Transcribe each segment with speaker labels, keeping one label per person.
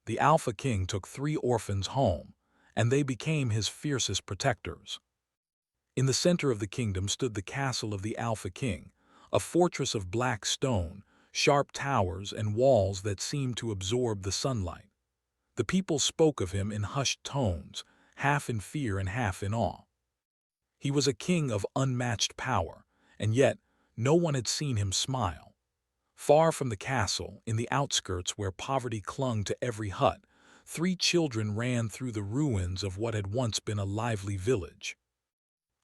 Speaker 1: the Alpha King took 3 orphans home, and they became his fiercest protectors. In the center of the kingdom stood the castle of the Alpha King, a fortress of black stone, sharp towers, and walls that seemed to absorb the sunlight. The people spoke of him in hushed tones, half in fear and half in awe. He was a king of unmatched power, and yet no one had seen him smile. Far from the castle, in the outskirts where poverty clung to every hut, 3 children ran through the ruins of what had once been a lively village.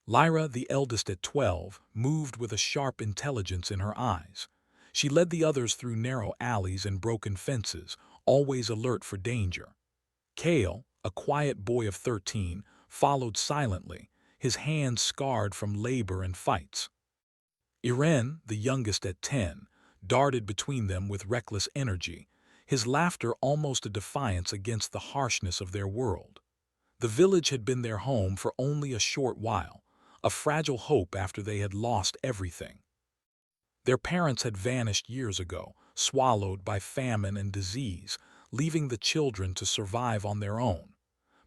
Speaker 1: Lyra, the eldest at 12, moved with a sharp intelligence in her eyes. She led the others through narrow alleys and broken fences, always alert for danger. Kale, a quiet boy of 13, followed silently, his hands scarred from labor and fights. Irene, the youngest at 10, darted between them with reckless energy, his laughter almost a defiance against the harshness of their world. The village had been their home for only a short while, a fragile hope after they had lost everything. Their parents had vanished years ago, swallowed by famine and disease, leaving the children to survive on their own.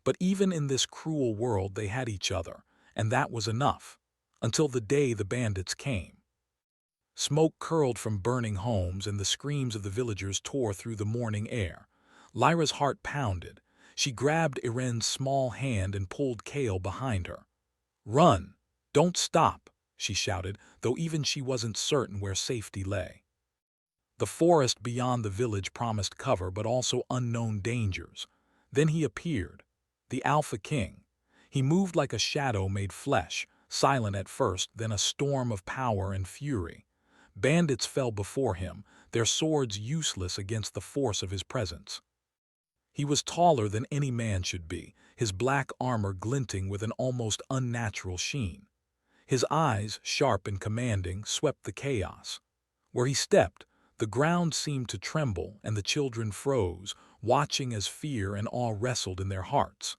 Speaker 1: But even in this cruel world they had each other, and that was enough, until the day the bandits came. Smoke curled from burning homes and the screams of the villagers tore through the morning air. Lyra's heart pounded. She grabbed Irene's small hand and pulled Kale behind her. "Run! Don't stop!" she shouted, though even she wasn't certain where safety lay. The forest beyond the village promised cover but also unknown dangers. Then he appeared, the Alpha King. He moved like a shadow made flesh, silent at first, then a storm of power and fury. Bandits fell before him, their swords useless against the force of his presence. He was taller than any man should be, his black armor glinting with an almost unnatural sheen. His eyes, sharp and commanding, swept the chaos. Where he stepped, the ground seemed to tremble and the children froze, watching as fear and awe wrestled in their hearts.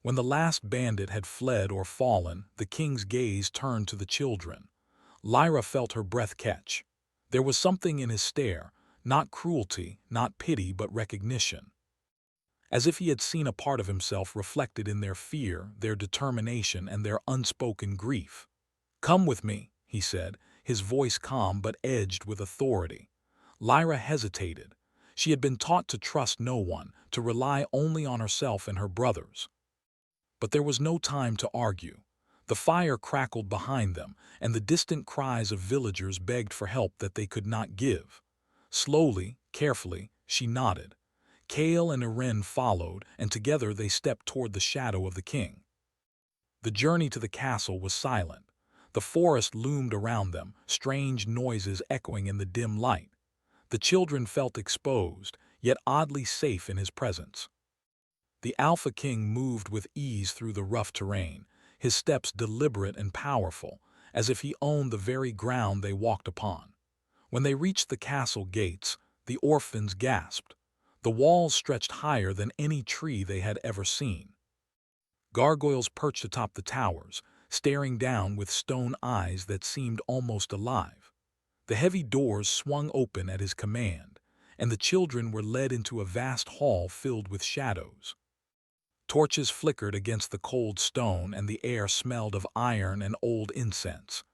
Speaker 1: When the last bandit had fled or fallen, the king's gaze turned to the children. Lyra felt her breath catch. There was something in his stare, not cruelty, not pity, but recognition. As if he had seen a part of himself reflected in their fear, their determination, and their unspoken grief. "Come with me," he said, his voice calm but edged with authority. Lyra hesitated. She had been taught to trust no one, to rely only on herself and her brothers. But there was no time to argue. The fire crackled behind them, and the distant cries of villagers begged for help that they could not give. Slowly, carefully, she nodded. Kale and Irene followed, and together they stepped toward the shadow of the king. The journey to the castle was silent. The forest loomed around them, strange noises echoing in the dim light. The children felt exposed, yet oddly safe in his presence. The Alpha King moved with ease through the rough terrain, his steps deliberate and powerful, as if he owned the very ground they walked upon. When they reached the castle gates, the orphans gasped. The walls stretched higher than any tree they had ever seen. Gargoyles perched atop the towers, staring down with stone eyes that seemed almost alive. The heavy doors swung open at his command, and the children were led into a vast hall filled with shadows. Torches flickered against the cold stone, and the air smelled of iron and old incense.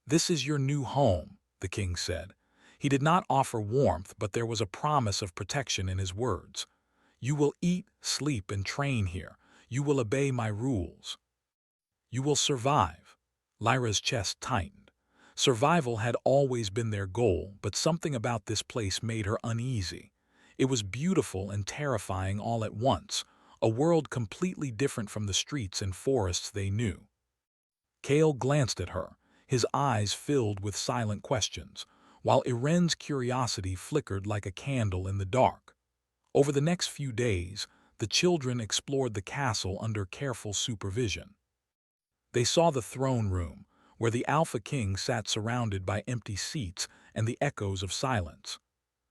Speaker 1: "This is your new home," the king said. He did not offer warmth, but there was a promise of protection in his words. "You will eat, sleep, and train here. You will obey my rules. You will survive." Lyra's chest tightened. Survival had always been their goal, but something about this place made her uneasy. It was beautiful and terrifying all at once, a world completely different from the streets and forests they knew. Kale glanced at her, his eyes filled with silent questions, while Irene's curiosity flickered like a candle in the dark. Over the next few days, the children explored the castle under careful supervision. They saw the throne room, where the Alpha King sat surrounded by empty seats and the echoes of silence.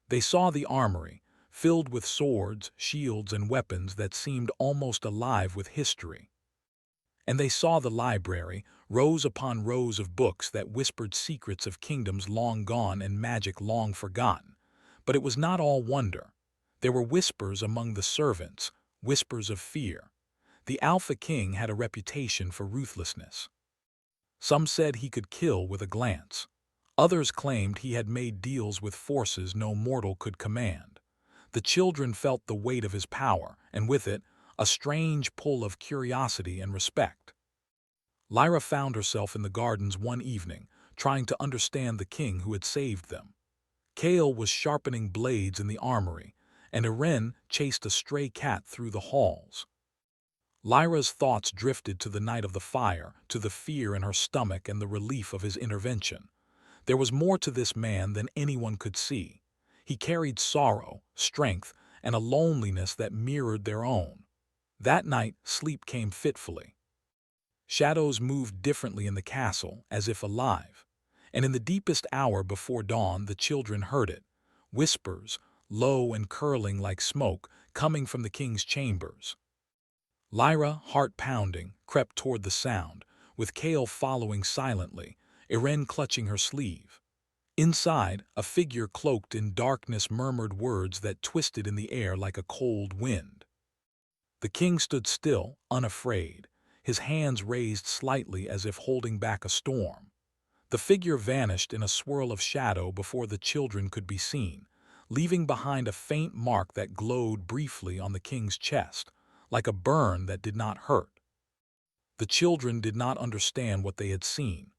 Speaker 1: They saw the armory, filled with swords, shields, and weapons that seemed almost alive with history. And they saw the library, rows upon rows of books that whispered secrets of kingdoms long gone and magic long forgotten. But it was not all wonder. There were whispers among the servants, whispers of fear. The Alpha King had a reputation for ruthlessness. Some said he could kill with a glance. Others claimed he had made deals with forces no mortal could command. The children felt the weight of his power, and with it, a strange pull of curiosity and respect. Lyra found herself in the gardens one evening, trying to understand the king who had saved them. Kale was sharpening blades in the armory, and Irene chased a stray cat through the halls. Lyra's thoughts drifted to the night of the fire, to the fear in her stomach and the relief of his intervention. There was more to this man than anyone could see. He carried sorrow, strength, and a loneliness that mirrored their own. That night, sleep came fitfully. Shadows moved differently in the castle, as if alive. And in the deepest hour before dawn, the children heard it. Whispers, low and curling like smoke, coming from the king's chambers. Lyra, heart pounding, crept toward the sound, with Kale following silently, Irene clutching her sleeve. Inside, a figure cloaked in darkness murmured words that twisted in the air like a cold wind. The king stood still, unafraid, his hands raised slightly as if holding back a storm. The figure vanished in a swirl of shadow before the children could be seen, leaving behind a faint mark that glowed briefly on the king's chest, like a burn that did not hurt. The children did not understand what they had seen,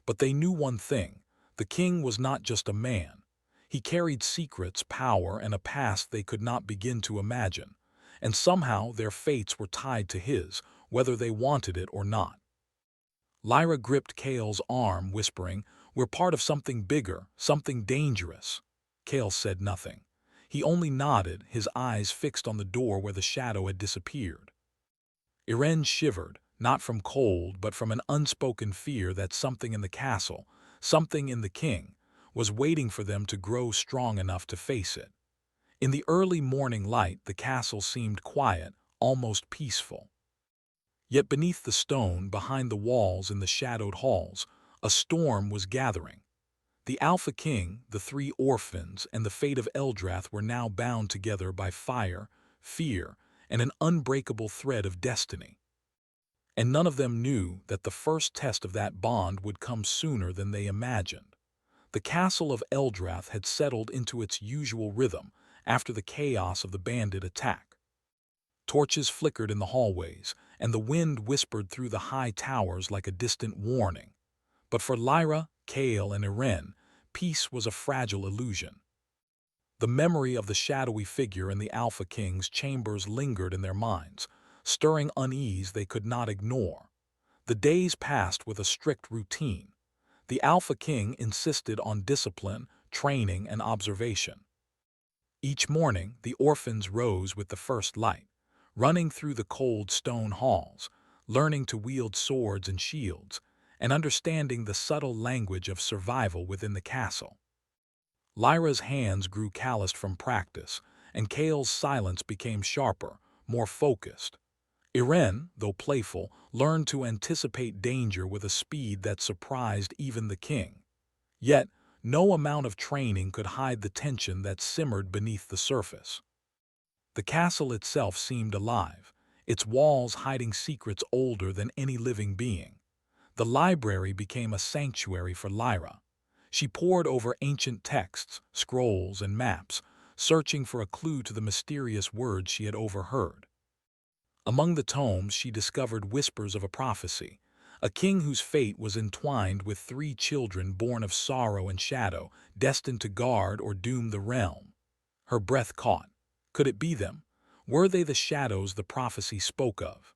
Speaker 1: but they knew one thing: the king was not just a man. He carried secrets, power, and a past they could not begin to imagine, and somehow their fates were tied to his, whether they wanted it or not. Lyra gripped Kale's arm, whispering, "We're part of something bigger, something dangerous." Kale said nothing. He only nodded, his eyes fixed on the door where the shadow had disappeared. Irene shivered, not from cold but from an unspoken fear that something in the castle, something in the king, was waiting for them to grow strong enough to face it. In the early morning light, the castle seemed quiet, almost peaceful. Yet beneath the stone, behind the walls in the shadowed halls, a storm was gathering. The Alpha King, the three orphans, and the fate of Eldrath were now bound together by fire, fear, and an unbreakable thread of destiny. And none of them knew that the first test of that bond would come sooner than they imagined. The castle of Eldrath had settled into its usual rhythm after the chaos of the bandit attack. Torches flickered in the hallways, and the wind whispered through the high towers like a distant warning. But for Lyra, Kale, and Irene, peace was a fragile illusion. The memory of the shadowy figure in the Alpha King's chambers lingered in their minds, stirring unease they could not ignore. The days passed with a strict routine. The Alpha King insisted on discipline, training, and observation. Each morning, the orphans rose with the first light, running through the cold stone halls, learning to wield swords and shields, and understanding the subtle language of survival within the castle. Lyra's hands grew calloused from practice, and Kale's silence became sharper, more focused. Irene, though playful, learned to anticipate danger with a speed that surprised even the king. Yet, no amount of training could hide the tension that simmered beneath the surface. The castle itself seemed alive, its walls hiding secrets older than any living being. The library became a sanctuary for Lyra. She pored over ancient texts, scrolls, and maps, searching for a clue to the mysterious words she had overheard. Among the tomes, she discovered whispers of a prophecy, a king whose fate was entwined with three children born of sorrow and shadow, destined to guard or doom the realm. Her breath caught. Could it be them? Were they the shadows the prophecy spoke of?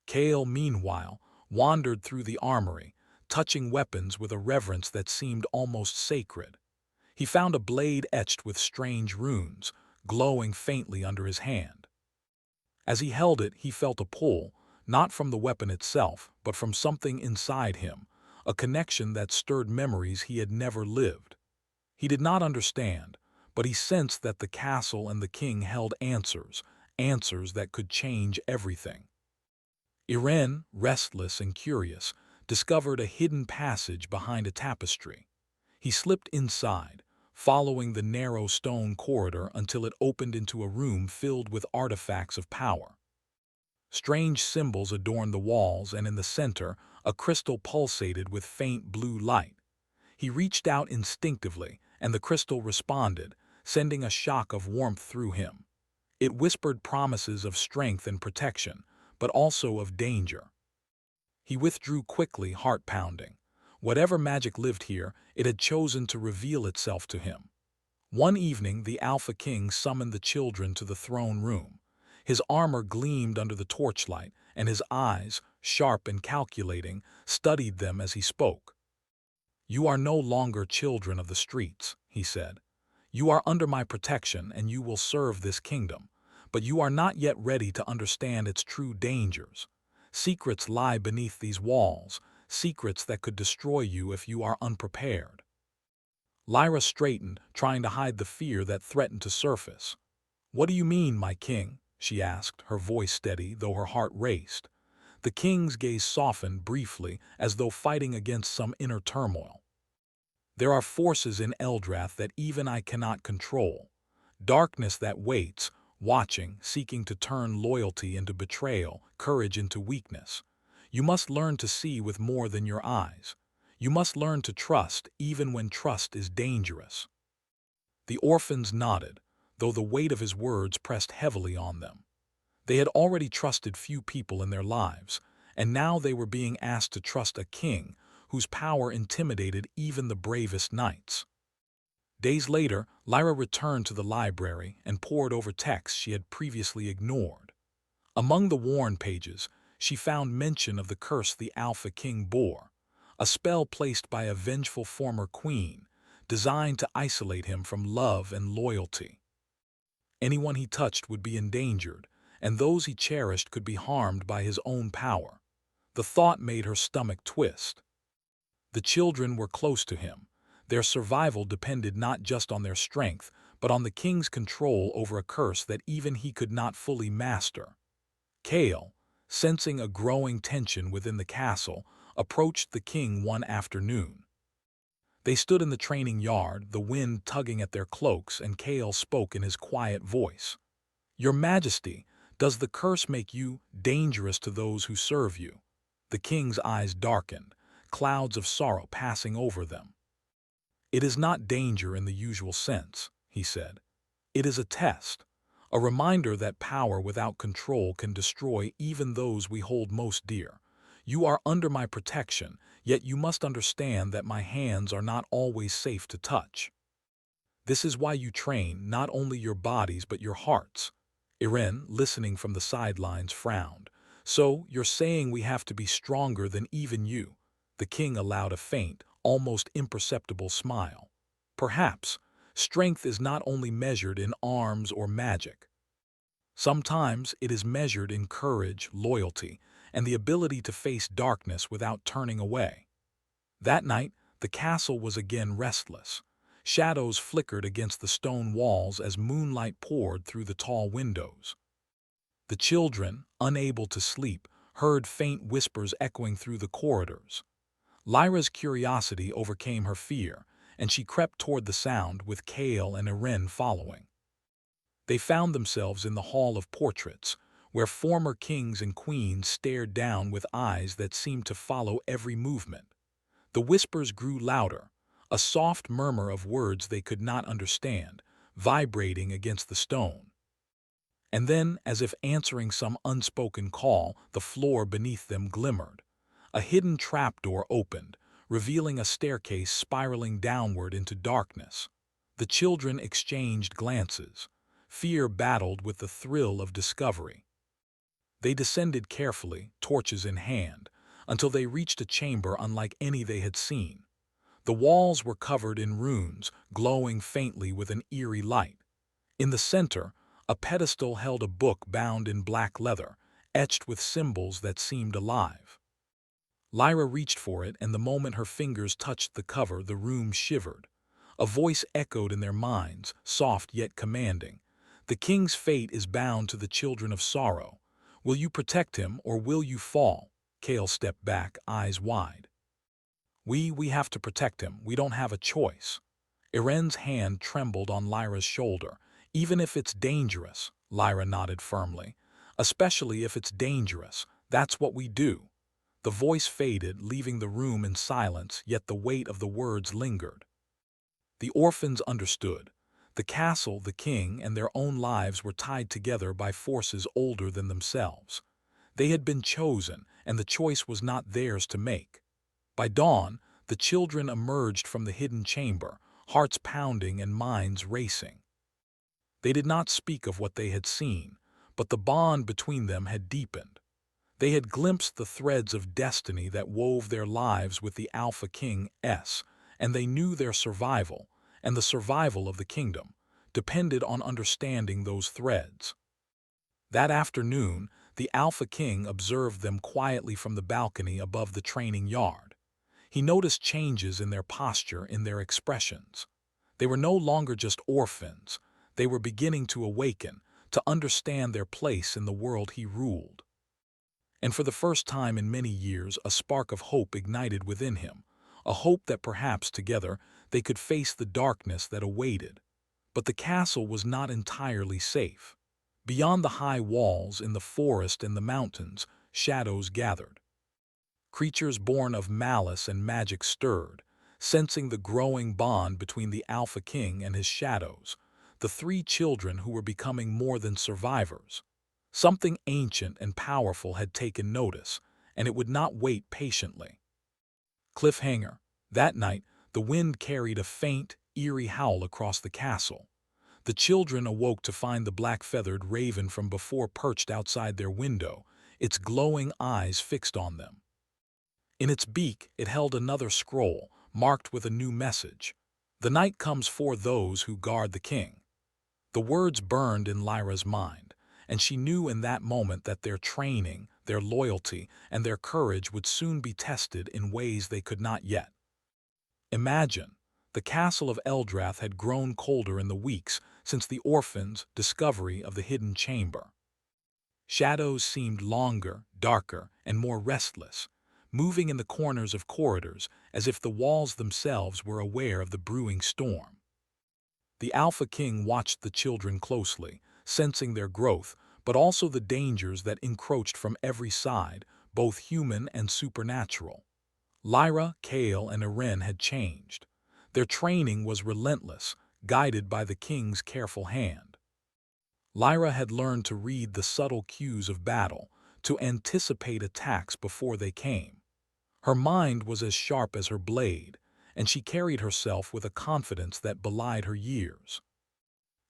Speaker 1: Kale, meanwhile, wandered through the armory, touching weapons with a reverence that seemed almost sacred. He found a blade etched with strange runes, glowing faintly under his hand. As he held it, he felt a pull, not from the weapon itself, but from something inside him, a connection that stirred memories he had never lived. He did not understand, but he sensed that the castle and the king held answers, answers that could change everything. Irene, restless and curious, discovered a hidden passage behind a tapestry. He slipped inside, following the narrow stone corridor until it opened into a room filled with artifacts of power. Strange symbols adorned the walls, and in the center, a crystal pulsated with faint blue light. He reached out instinctively, and the crystal responded, sending a shock of warmth through him. It whispered promises of strength and protection, but also of danger. He withdrew quickly, heart pounding. Whatever magic lived here, it had chosen to reveal itself to him. One evening, the Alpha King summoned the children to the throne room. His armor gleamed under the torchlight, and his eyes, sharp and calculating, studied them as he spoke. "You are no longer children of the streets," he said. "You are under my protection, and you will serve this kingdom. But you are not yet ready to understand its true dangers. Secrets lie beneath these walls, secrets that could destroy you if you are unprepared." Lyra straightened, trying to hide the fear that threatened to surface. "What do you mean, my king?" she asked, her voice steady, though her heart raced. The king's gaze softened briefly, as though fighting against some inner turmoil. "There are forces in Eldrath that even I cannot control. Darkness that waits, watching, seeking to turn loyalty into betrayal, courage into weakness. You must learn to see with more than your eyes. You must learn to trust, even when trust is dangerous." The orphans nodded, though the weight of his words pressed heavily on them. They had already trusted few people in their lives, and now they were being asked to trust a king whose power intimidated even the bravest knights. Days later, Lyra returned to the library and pored over texts she had previously ignored. Among the worn pages, she found mention of the curse the Alpha King bore, a spell placed by a vengeful former queen, designed to isolate him from love and loyalty. Anyone he touched would be endangered, and those he cherished could be harmed by his own power. The thought made her stomach twist. The children were close to him. Their survival depended not just on their strength, but on the king's control over a curse that even he could not fully master. Kale, sensing a growing tension within the castle, approached the king one afternoon. They stood in the training yard, the wind tugging at their cloaks, and Kale spoke in his quiet voice. "Your Majesty, does the curse make you dangerous to those who serve you?" The king's eyes darkened, clouds of sorrow passing over them. "It is not danger in the usual sense," he said. "It is a test, a reminder that power without control can destroy even those we hold most dear. You are under my protection, yet you must understand that my hands are not always safe to touch. This is why you train not only your bodies but your hearts." Irene, listening from the sidelines, frowned. "So, you're saying we have to be stronger than even you?" The king allowed a faint, almost imperceptible smile. "Perhaps. Strength is not only measured in arms or magic. Sometimes it is measured in courage, loyalty, and the ability to face darkness without turning away." That night, the castle was again restless. Shadows flickered against the stone walls as moonlight poured through the tall windows. The children, unable to sleep, heard faint whispers echoing through the corridors. Lyra's curiosity overcame her fear, and she crept toward the sound, with Kale and Irene following. They found themselves in the Hall of Portraits, where former kings and queens stared down with eyes that seemed to follow every movement. The whispers grew louder, a soft murmur of words they could not understand, vibrating against the stone. And then, as if answering some unspoken call, the floor beneath them glimmered. A hidden trapdoor opened, revealing a staircase spiraling downward into darkness. The children exchanged glances. Fear battled with the thrill of discovery. They descended carefully, torches in hand, until they reached a chamber unlike any they had seen. The walls were covered in runes, glowing faintly with an eerie light. In the center, a pedestal held a book bound in black leather, etched with symbols that seemed alive. Lyra reached for it, and the moment her fingers touched the cover, the room shivered. A voice echoed in their minds, soft yet commanding. "The king's fate is bound to the children of sorrow. Will you protect him, or will you fall?" Kale stepped back, eyes wide. We have to protect him. We don't have a choice." Iren's hand trembled on Lyra's shoulder. "Even if it's dangerous," Lyra nodded firmly. "Especially if it's dangerous. That's what we do." The voice faded, leaving the room in silence, yet the weight of the words lingered. The orphans understood. The castle, the king, and their own lives were tied together by forces older than themselves. They had been chosen, and the choice was not theirs to make. By dawn, the children emerged from the hidden chamber, hearts pounding and minds racing. They did not speak of what they had seen, but the bond between them had deepened. They had glimpsed the threads of destiny that wove their lives with the Alpha King's, and they knew their survival, and the survival of the kingdom, depended on understanding those threads. That afternoon, the Alpha King observed them quietly from the balcony above the training yard. He noticed changes in their posture, in their expressions. They were no longer just orphans. They were beginning to awaken, to understand their place in the world he ruled. And for the first time in many years, a spark of hope ignited within him, a hope that perhaps together they could face the darkness that awaited. But the castle was not entirely safe. Beyond the high walls, in the forest and the mountains, shadows gathered. Creatures born of malice and magic stirred, sensing the growing bond between the Alpha King and his shadows, the three children who were becoming more than survivors. Something ancient and powerful had taken notice, and it would not wait patiently. Cliffhanger. That night, the wind carried a faint, eerie howl across the castle. The children awoke to find the black-feathered raven from before perched outside their window, its glowing eyes fixed on them. In its beak, it held another scroll, marked with a new message. "The night comes for those who guard the king." The words burned in Lyra's mind, and she knew in that moment that their training, their loyalty, and their courage would soon be tested in ways they could not yet imagine. The castle of Eldrath had grown colder in the weeks since the orphans' discovery of the hidden chamber. Shadows seemed longer, darker, and more restless, moving in the corners of corridors as if the walls themselves were aware of the brewing storm. The Alpha King watched the children closely, sensing their growth, but also the dangers that encroached from every side, both human and supernatural. Lyra, Kale, and Iren had changed. Their training was relentless, guided by the king's careful hand. Lyra had learned to read the subtle cues of battle, to anticipate attacks before they came. Her mind was as sharp as her blade, and she carried herself with a confidence that belied her years.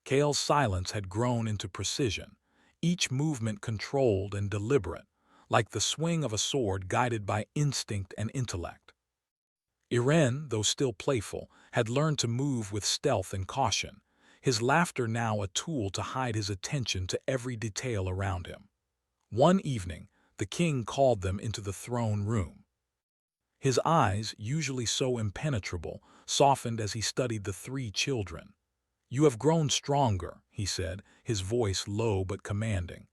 Speaker 1: Kale's silence had grown into precision, each movement controlled and deliberate, like the swing of a sword guided by instinct and intellect. Iren, though still playful, had learned to move with stealth and caution, his laughter now a tool to hide his attention to every detail around him. One evening, the king called them into the throne room. His eyes, usually so impenetrable, softened as he studied the three children. "You have grown stronger," he said, his voice low but commanding.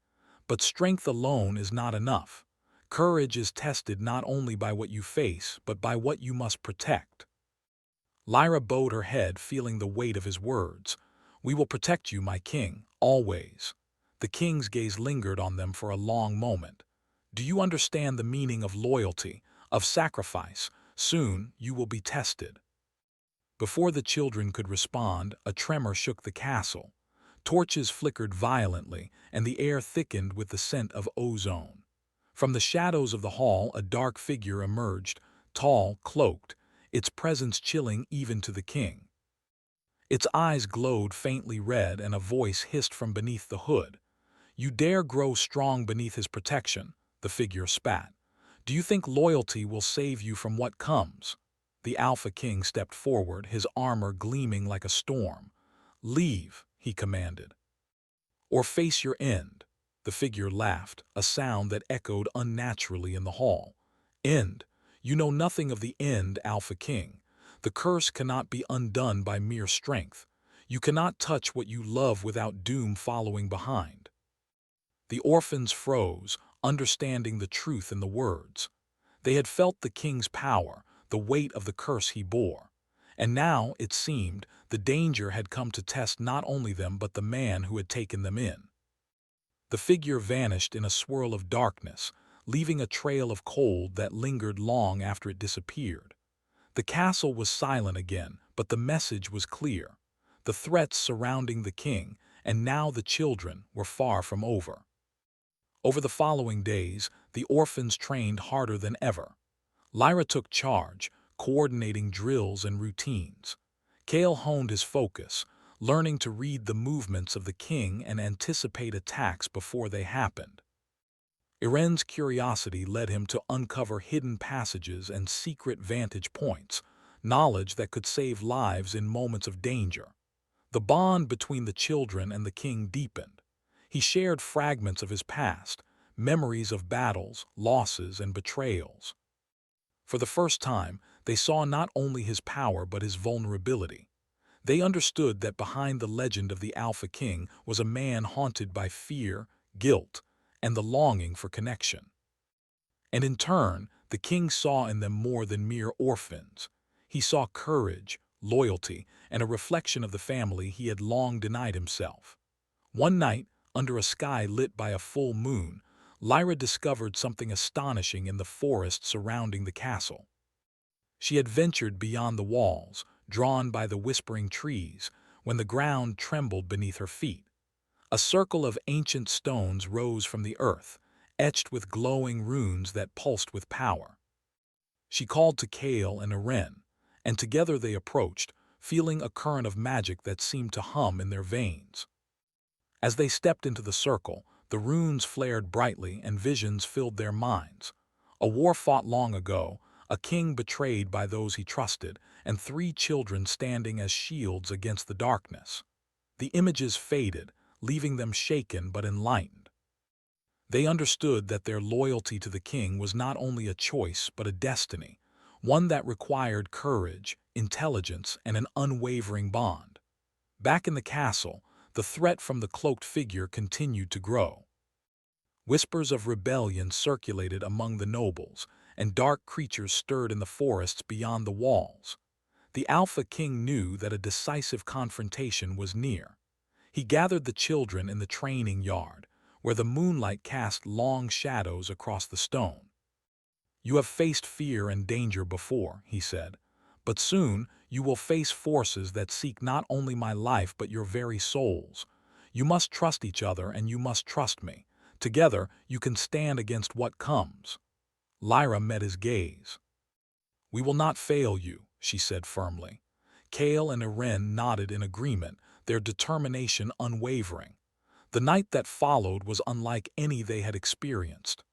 Speaker 1: "But strength alone is not enough. Courage is tested not only by what you face, but by what you must protect." Lyra bowed her head, feeling the weight of his words. "We will protect you, my king, always." The king's gaze lingered on them for a long moment. "Do you understand the meaning of loyalty, of sacrifice? Soon you will be tested." Before the children could respond, a tremor shook the castle. Torches flickered violently, and the air thickened with the scent of ozone. From the shadows of the hall, a dark figure emerged, tall, cloaked, its presence chilling even to the king. Its eyes glowed faintly red, and a voice hissed from beneath the hood. "You dare grow strong beneath his protection," the figure spat. "Do you think loyalty will save you from what comes?" The Alpha King stepped forward, his armor gleaming like a storm. "Leave," he commanded. "Or face your end." The figure laughed, a sound that echoed unnaturally in the hall. "End? You know nothing of the end, Alpha King. The curse cannot be undone by mere strength. You cannot touch what you love without doom following behind." The orphans froze, understanding the truth in the words. They had felt the king's power, the weight of the curse he bore. And now, it seemed, the danger had come to test not only them but the man who had taken them in. The figure vanished in a swirl of darkness, leaving a trail of cold that lingered long after it disappeared. The castle was silent again, but the message was clear. The threats surrounding the king, and now the children, were far from over. Over the following days, the orphans trained harder than ever. Lyra took charge, coordinating drills and routines. Cale honed his focus, learning to read the movements of the king and anticipate attacks before they happened. Iren's curiosity led him to uncover hidden passages and secret vantage points, knowledge that could save lives in moments of danger. The bond between the children and the king deepened. He shared fragments of his past, memories of battles, losses, and betrayals. For the first time, they saw not only his power but his vulnerability. They understood that behind the legend of the Alpha King was a man haunted by fear, guilt, and the longing for connection. And in turn, the king saw in them more than mere orphans. He saw courage, loyalty, and a reflection of the family he had long denied himself. One night, under a sky lit by a full moon, Lyra discovered something astonishing in the forest surrounding the castle. She had ventured beyond the walls, drawn by the whispering trees, when the ground trembled beneath her feet. A circle of ancient stones rose from the earth, etched with glowing runes that pulsed with power. She called to Cale and Iren, and together they approached, feeling a current of magic that seemed to hum in their veins. As they stepped into the circle, the runes flared brightly and visions filled their minds. A war fought long ago, a king betrayed by those he trusted, and 3 children standing as shields against the darkness. The images faded, leaving them shaken but enlightened. They understood that their loyalty to the king was not only a choice but a destiny, one that required courage, intelligence, and an unwavering bond. Back in the castle, the threat from the cloaked figure continued to grow. Whispers of rebellion circulated among the nobles, and dark creatures stirred in the forests beyond the walls. The Alpha King knew that a decisive confrontation was near. He gathered the children in the training yard, where the moonlight cast long shadows across the stone. "You have faced fear and danger before," he said, "but soon you will face forces that seek not only my life but your very souls. You must trust each other and you must trust me. Together you can stand against what comes." Lyra met his gaze. "We will not fail you," she said firmly. Cale and Iren nodded in agreement, their determination unwavering. The night that followed was unlike any they had experienced.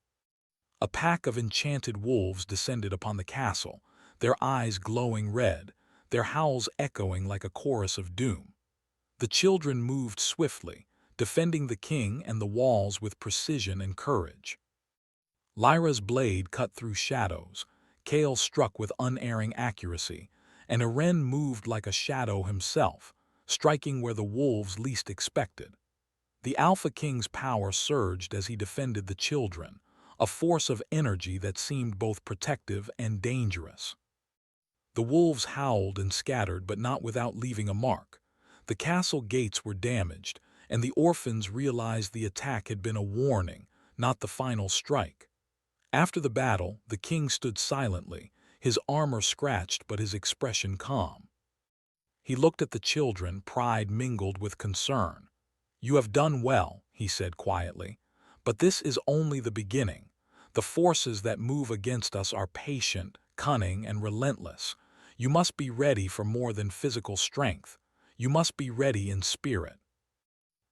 Speaker 1: A pack of enchanted wolves descended upon the castle, their eyes glowing red, their howls echoing like a chorus of doom. The children moved swiftly, defending the king and the walls with precision and courage. Lyra's blade cut through shadows, Cale struck with unerring accuracy, and Iren moved like a shadow himself, striking where the wolves least expected. The Alpha King's power surged as he defended the children, a force of energy that seemed both protective and dangerous. The wolves howled and scattered, but not without leaving a mark. The castle gates were damaged, and the orphans realized the attack had been a warning, not the final strike. After the battle, the king stood silently, his armor scratched but his expression calm. He looked at the children, pride mingled with concern. "You have done well," he said quietly, "but this is only the beginning. The forces that move against us are patient, cunning, and relentless. You must be ready for more than physical strength. You must be ready in spirit."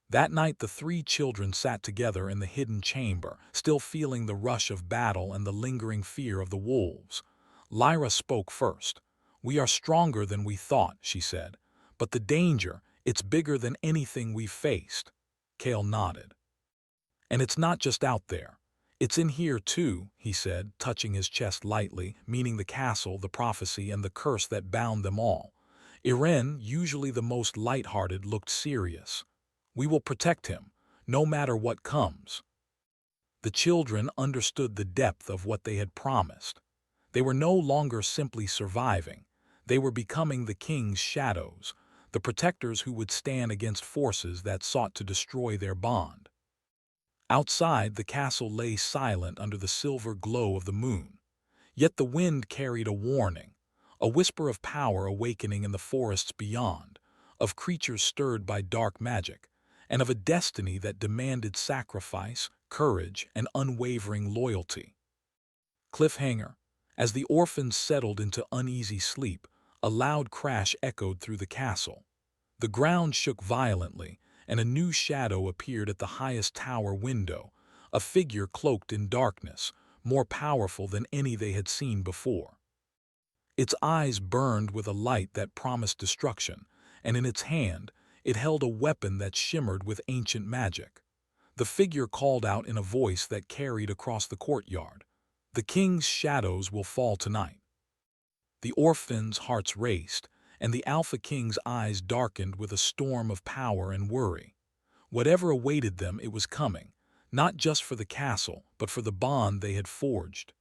Speaker 1: That night the 3 children sat together in the hidden chamber, still feeling the rush of battle and the lingering fear of the wolves. Lyra spoke first. "We are stronger than we thought," she said, "but the danger, it's bigger than anything we've faced." Cale nodded. "And it's not just out there. It's in here too," he said, touching his chest lightly, meaning the castle, the prophecy, and the curse that bound them all. Iren, usually the most light-hearted, looked serious. "We will protect him, no matter what comes." The children understood the depth of what they had promised. They were no longer simply surviving. They were becoming the king's shadows, the protectors who would stand against forces that sought to destroy their bond. Outside, the castle lay silent under the silver glow of the moon. Yet the wind carried a warning, a whisper of power awakening in the forests beyond, of creatures stirred by dark magic, and of a destiny that demanded sacrifice, courage, and unwavering loyalty. Cliffhanger. As the orphans settled into uneasy sleep, a loud crash echoed through the castle. The ground shook violently, and a new shadow appeared at the highest tower window, a figure cloaked in darkness, more powerful than any they had seen before. Its eyes burned with a light that promised destruction, and in its hand it held a weapon that shimmered with ancient magic. The figure called out in a voice that carried across the courtyard, "The king's shadows will fall tonight." The orphans' hearts raced, and the Alpha King's eyes darkened with a storm of power and worry. Whatever awaited them, it was coming, not just for the castle, but for the bond they had forged.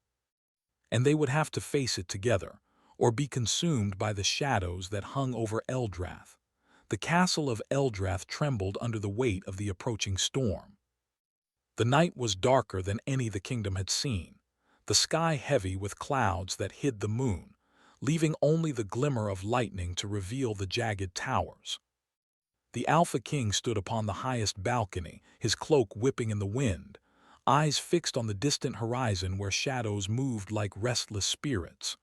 Speaker 1: And they would have to face it together, or be consumed by the shadows that hung over Eldrath. The castle of Eldrath trembled under the weight of the approaching storm. The night was darker than any the kingdom had seen, the sky heavy with clouds that hid the moon, leaving only the glimmer of lightning to reveal the jagged towers. The Alpha King stood upon the highest balcony, his cloak whipping in the wind, eyes fixed on the distant horizon where shadows moved like restless spirits.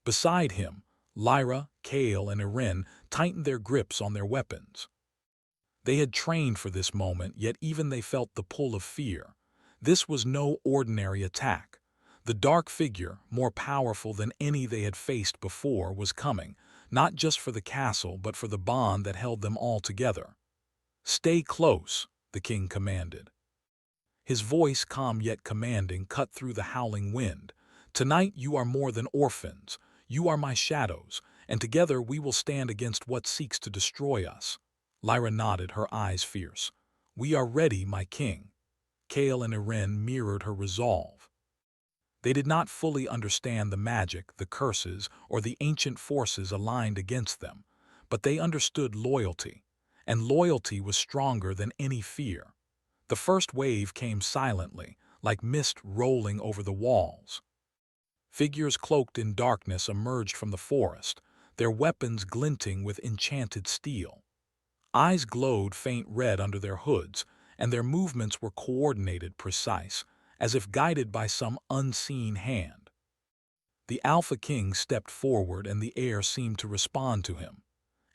Speaker 1: Beside him, Lyra, Kale, and Iren tightened their grips on their weapons. They had trained for this moment, yet even they felt the pull of fear. This was no ordinary attack. The dark figure, more powerful than any they had faced before, was coming, not just for the castle, but for the bond that held them all together. "Stay close," the king commanded. His voice, calm yet commanding, cut through the howling wind. "Tonight you are more than orphans. You are my shadows, and together we will stand against what seeks to destroy us." Lyra nodded, her eyes fierce. "We are ready, my king." Kale and Iren mirrored her resolve. They did not fully understand the magic, the curses, or the ancient forces aligned against them, but they understood loyalty, and loyalty was stronger than any fear. The first wave came silently, like mist rolling over the walls. Figures cloaked in darkness emerged from the forest, their weapons glinting with enchanted steel. Eyes glowed faint red under their hoods, and their movements were coordinated, precise, as if guided by some unseen hand. The Alpha King stepped forward, and the air seemed to respond to him.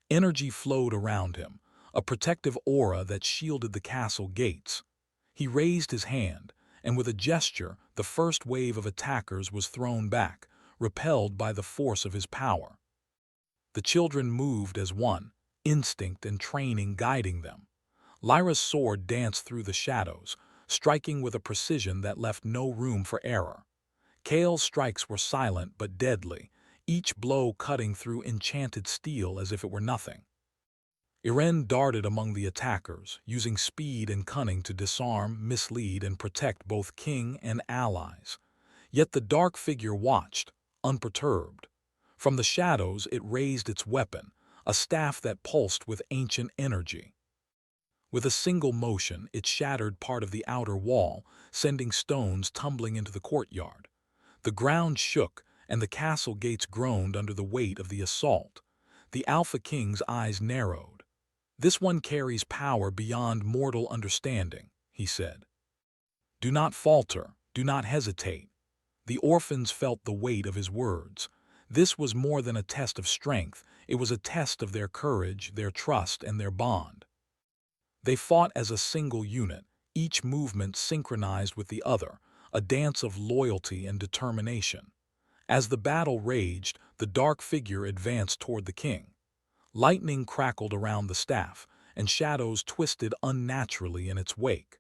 Speaker 1: Energy flowed around him, a protective aura that shielded the castle gates. He raised his hand, and with a gesture, the first wave of attackers was thrown back, repelled by the force of his power. The children moved as one, instinct and training guiding them. Lyra's sword danced through the shadows, striking with a precision that left no room for error. Kale's strikes were silent but deadly, each blow cutting through enchanted steel as if it were nothing. Iren darted among the attackers, using speed and cunning to disarm, mislead, and protect both king and allies. Yet the dark figure watched, unperturbed. From the shadows it raised its weapon, a staff that pulsed with ancient energy. With a single motion, it shattered part of the outer wall, sending stones tumbling into the courtyard. The ground shook, and the castle gates groaned under the weight of the assault. The Alpha King's eyes narrowed. "This one carries power beyond mortal understanding," he said. "Do not falter, do not hesitate." The orphans felt the weight of his words. This was more than a test of strength, it was a test of their courage, their trust, and their bond. They fought as a single unit, each movement synchronized with the other, a dance of loyalty and determination. As the battle raged, the dark figure advanced toward the king. Lightning crackled around the staff, and shadows twisted unnaturally in its wake.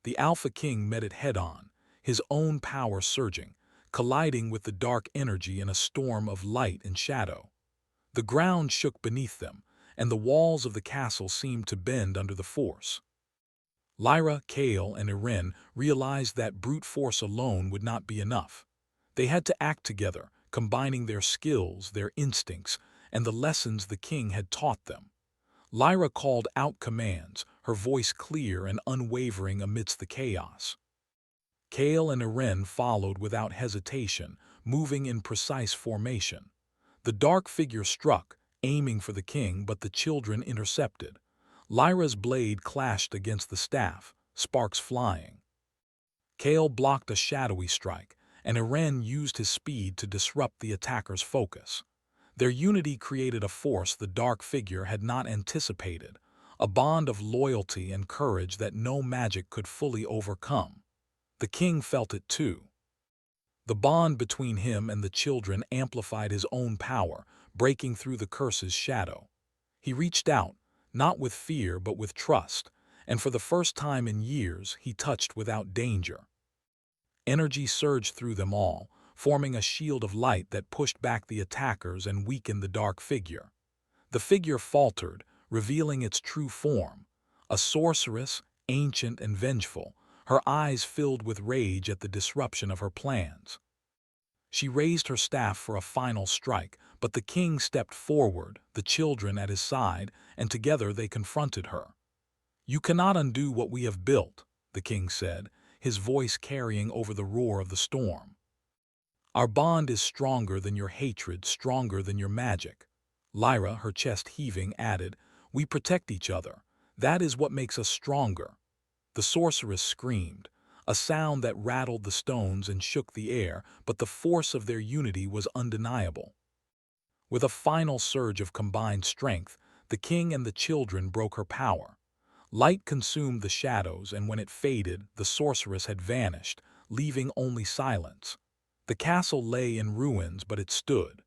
Speaker 1: The Alpha King met it head-on, his own power surging, colliding with the dark energy in a storm of light and shadow. The ground shook beneath them, and the walls of the castle seemed to bend under the force. Lyra, Kale, and Iren realized that brute force alone would not be enough. They had to act together, combining their skills, their instincts, and the lessons the king had taught them. Lyra called out commands, her voice clear and unwavering amidst the chaos. Kale and Irene followed without hesitation, moving in precise formation. The dark figure struck, aiming for the king, but the children intercepted. Lyra's blade clashed against the staff, sparks flying. Kale blocked a shadowy strike, and Irene used his speed to disrupt the attacker's focus. Their unity created a force the dark figure had not anticipated, a bond of loyalty and courage that no magic could fully overcome. The king felt it too. The bond between him and the children amplified his own power, breaking through the curse's shadow. He reached out, not with fear but with trust, and for the first time in years he touched without danger. Energy surged through them all, forming a shield of light that pushed back the attackers and weakened the dark figure. The figure faltered, revealing its true form, a sorceress, ancient and vengeful, her eyes filled with rage at the disruption of her plans. She raised her staff for a final strike, but the king stepped forward, the children at his side, and together they confronted her. "You cannot undo what we have built," the king said, his voice carrying over the roar of the storm. "Our bond is stronger than your hatred, stronger than your magic." Lyra, her chest heaving, added, "We protect each other. That is what makes us stronger." The sorceress screamed, a sound that rattled the stones and shook the air, but the force of their unity was undeniable. With a final surge of combined strength, the king and the children broke her power. Light consumed the shadows, and when it faded, the sorceress had vanished, leaving only silence. The castle lay in ruins, but it stood.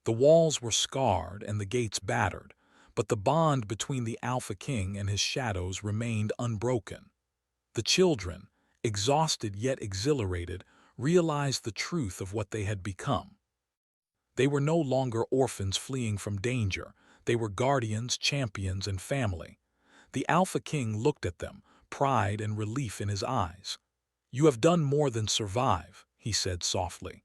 Speaker 1: The walls were scarred and the gates battered, but the bond between the Alpha King and his shadows remained unbroken. The children, exhausted yet exhilarated, realized the truth of what they had become. They were no longer orphans fleeing from danger. They were guardians, champions, and family. The Alpha King looked at them, pride and relief in his eyes. "You have done more than survive," he said softly.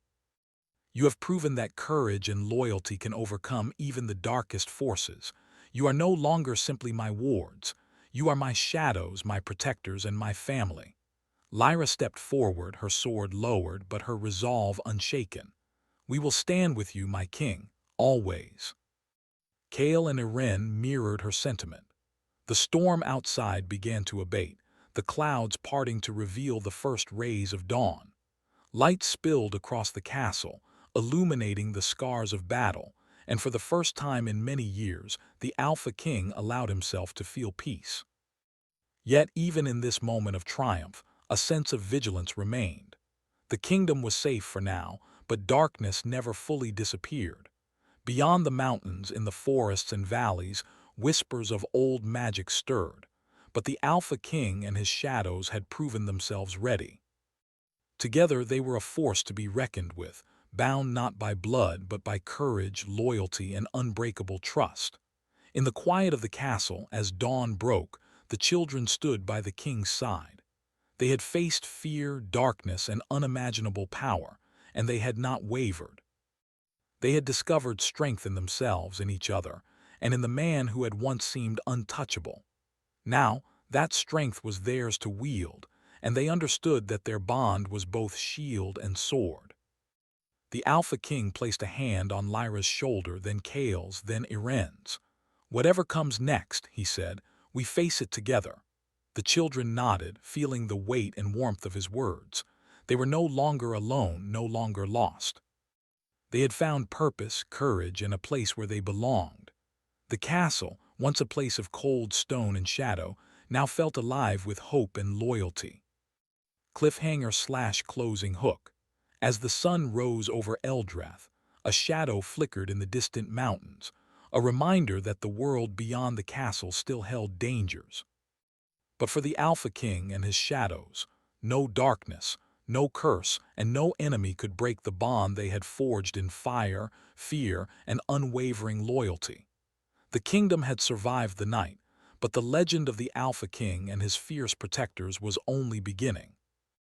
Speaker 1: "You have proven that courage and loyalty can overcome even the darkest forces. You are no longer simply my wards. You are my shadows, my protectors, and my family." Lyra stepped forward, her sword lowered, but her resolve unshaken. "We will stand with you, my king, always." Kale and Irene mirrored her sentiment. The storm outside began to abate, the clouds parting to reveal the first rays of dawn. Light spilled across the castle, illuminating the scars of battle, and for the first time in many years, the Alpha King allowed himself to feel peace. Yet even in this moment of triumph, a sense of vigilance remained. The kingdom was safe for now, but darkness never fully disappeared. Beyond the mountains, in the forests and valleys, whispers of old magic stirred, but the Alpha King and his shadows had proven themselves ready. Together they were a force to be reckoned with, bound not by blood but by courage, loyalty, and unbreakable trust. In the quiet of the castle, as dawn broke, the children stood by the king's side. They had faced fear, darkness, and unimaginable power, and they had not wavered. They had discovered strength in themselves, in each other, and in the man who had once seemed untouchable. Now, that strength was theirs to wield, and they understood that their bond was both shield and sword. The Alpha King placed a hand on Lyra's shoulder, then Kale's, then Irene's. "Whatever comes next," he said, "we face it together." The children nodded, feeling the weight and warmth of his words. They were no longer alone, no longer lost. They had found purpose, courage, and a place where they belonged. The castle, once a place of cold stone and shadow, now felt alive with hope and loyalty. Cliffhanger/closing hook. As the sun rose over Eldrath, a shadow flickered in the distant mountains, a reminder that the world beyond the castle still held dangers. But for the Alpha King and his shadows, no darkness, no curse, and no enemy could break the bond they had forged in fire, fear, and unwavering loyalty. The kingdom had survived the night, but the legend of the Alpha King and his fierce protectors was only beginning.